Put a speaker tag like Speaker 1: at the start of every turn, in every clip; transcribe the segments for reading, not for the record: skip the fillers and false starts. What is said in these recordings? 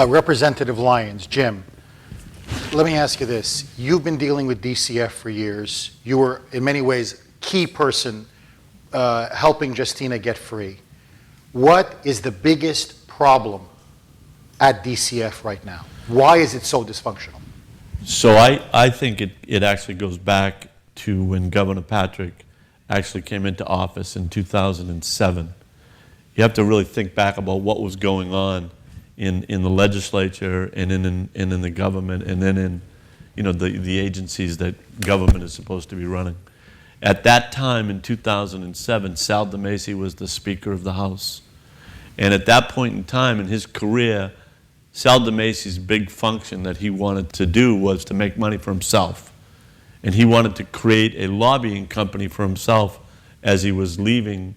Speaker 1: Representative Lyons, Jim, let me ask you this. You've been dealing with DCF for years. You were, in many ways, key person helping Justina get free. What is the biggest problem at DCF right now? Why is it so dysfunctional?
Speaker 2: So I think it actually goes back to when Governor Patrick actually came into office in 2007. You have to really think back about what was going on in the legislature and in the government, and then in the agencies that government is supposed to be running. At that time in 2007, Sal DeMacy was the Speaker of the House. And at that point in time in his career, Sal DeMacy's big function that he wanted to do was to make money for himself. And he wanted to create a lobbying company for himself as he was leaving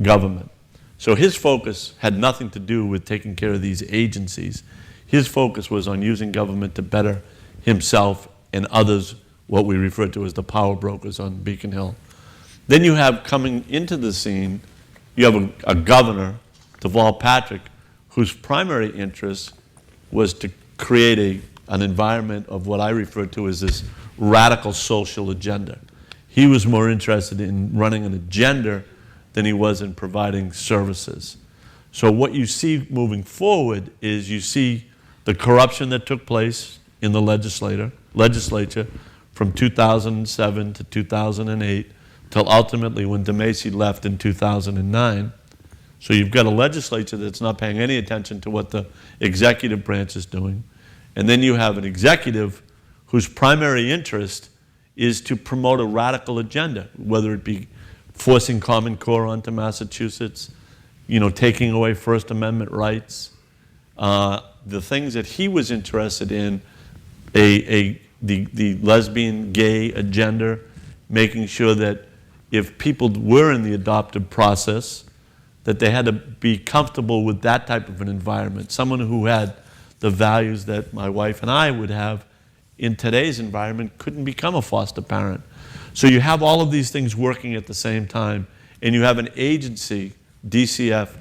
Speaker 2: government. So his focus had nothing to do with taking care of these agencies. His focus was on using government to better himself and others, what we refer to as the power brokers on Beacon Hill. Then you have coming into the scene, you have a governor, Deval Patrick, whose primary interest was to create an environment of what I refer to as this radical social agenda. He was more interested in running an agenda than he was in providing services. So what you see moving forward is you see the corruption that took place in the legislature from 2007 to 2008 till ultimately when DeMacy left in 2009. So you've got a legislature that's not paying any attention to what the executive branch is doing. And then you have an executive whose primary interest is to promote a radical agenda, whether it be forcing Common Core onto Massachusetts, taking away First Amendment rights, the things that he was interested in, the lesbian, gay agenda, making sure that if people were in the adoptive process, that they had to be comfortable with that type of an environment, someone who had the values that my wife and I would have in today's environment couldn't become a foster parent. So you have all of these things working at the same time, and you have an agency, DCF,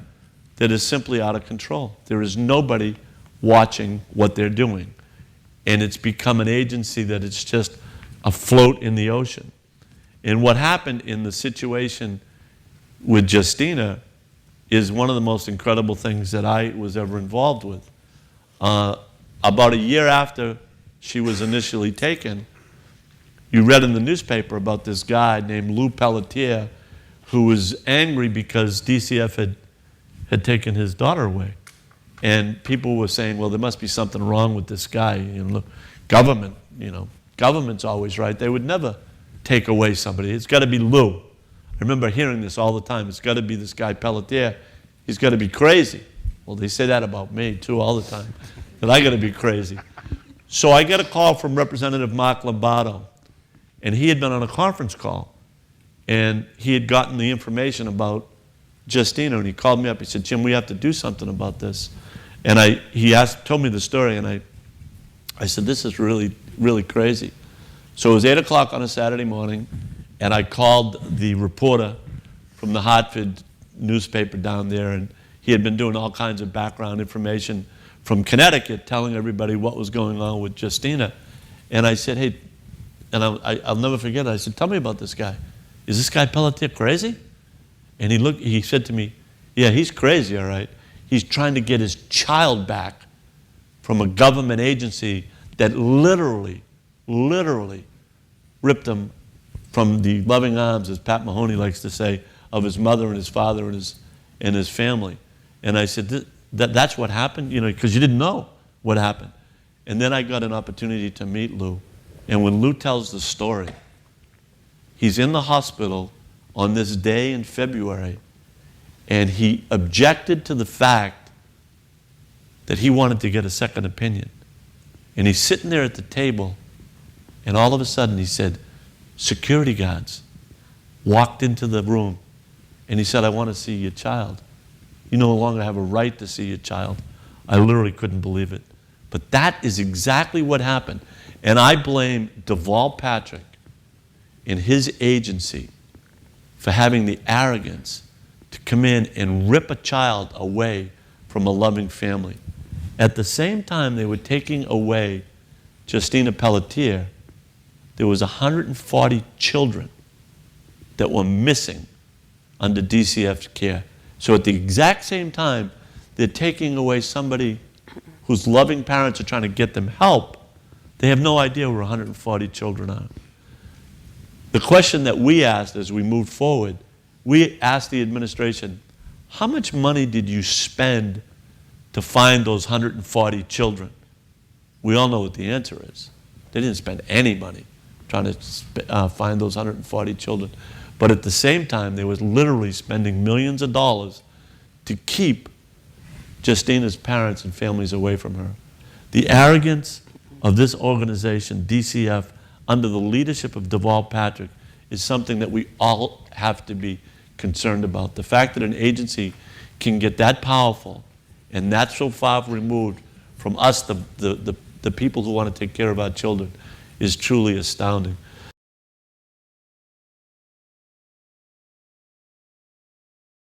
Speaker 2: that is simply out of control. There is nobody watching what they're doing. And it's become an agency that is just afloat in the ocean. And what happened in the situation with Justina is one of the most incredible things that I was ever involved with. About a year after she was initially taken, you read in the newspaper about this guy named Lou Pelletier who was angry because DCF had taken his daughter away. And people were saying, well, there must be something wrong with this guy. Government, government's always right. They would never take away somebody. It's got to be Lou. I remember hearing this all the time. It's got to be this guy Pelletier. He's got to be crazy. Well, they say that about me, too, all the time, that I got to be crazy. So I get a call from Representative Mark Lombardo, and he had been on a conference call, and he had gotten the information about Justina, and he called me up. He said, Jim, we have to do something about this. And he told me the story, and I said, this is really, really crazy. So it was 8 o'clock on a Saturday morning, and I called the reporter from the Hartford newspaper down there, and he had been doing all kinds of background information from Connecticut, telling everybody what was going on with Justina. And I said, hey, and I'll never forget it. I said, tell me about this guy. Is this guy Pelletier crazy? And he said to me, yeah, he's crazy, all right. He's trying to get his child back from a government agency that literally ripped him from the loving arms, as Pat Mahoney likes to say, of his mother and his father and his family. And I said, that's what happened, because you didn't know what happened. And then I got an opportunity to meet Lou. And when Lou tells the story, he's in the hospital on this day in February, and he objected to the fact that he wanted to get a second opinion. And he's sitting there at the table, and all of a sudden he said, security guards walked into the room, and he said, I want to see your child. You no longer have a right to see your child. I literally couldn't believe it. But that is exactly what happened. And I blame Deval Patrick and his agency for having the arrogance to come in and rip a child away from a loving family. At the same time they were taking away Justina Pelletier, there was 140 children that were missing under DCF's care. So at the exact same time, they're taking away somebody whose loving parents are trying to get them help. They have no idea where 140 children are. The question that we asked as we moved forward, we asked the administration, how much money did you spend to find those 140 children? We all know what the answer is. They didn't spend any money trying to find those 140 children. But at the same time, they were literally spending millions of dollars to keep Justina's parents and families away from her. The arrogance of this organization, DCF, under the leadership of Deval Patrick, is something that we all have to be concerned about. The fact that an agency can get that powerful and that so far removed from us, the people who want to take care of our children, is truly astounding.